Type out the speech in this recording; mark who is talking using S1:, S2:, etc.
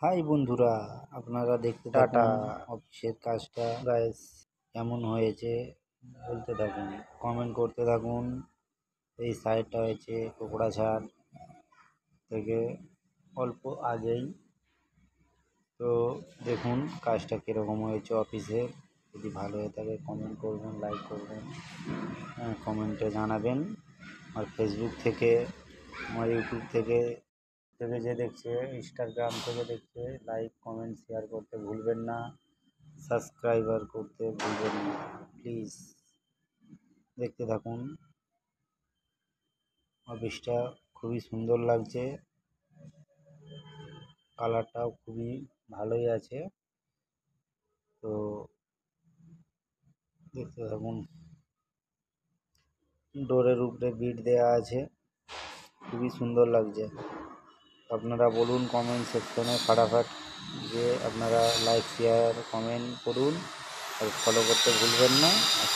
S1: High বন্ধুরা, আপনারা দেখতে
S2: টাটা।
S1: থাকুন অফিসের কাজটা গাইস কেমন হয়েছে বলতে থাকুন, কমেন্ট করতে থাকুন। এই সাইডটা হয়েছে কোকড়াঝাড় থেকে অল্প আগেই। তো দেখুন কাজটা কীরকম হয়েছে অফিসে। যদি ভালো হয়ে থাকে কমেন্ট করবেন, লাইক করবেন, কমেন্টে জানাবেন। আর ফেসবুক থেকে, আমার ইউটিউব থেকে যে দেখছে, ইনস্টাগ্রাম থেকে দেখছে, লাইক কমেন্ট শেয়ার করতে ভুলবেন না, সাবস্ক্রাইবার করতে ভুলবেন না প্লিজ। দেখতে থাকুন, অফিসটা খুবই সুন্দর লাগছে, কালারটাও খুবই ভালোই আছে। তো দেখতে থাকুন, ডোরের উপরে বিট দেওয়া আছে, খুবই সুন্দর লাগছে। আপনারা বলুন কমেন্ট সেকশনে ফাটাফাট, যে আপনারা লাইক শেয়ার কমেন্ট করুন, আর ফলো করতে ভুলবেন না। আর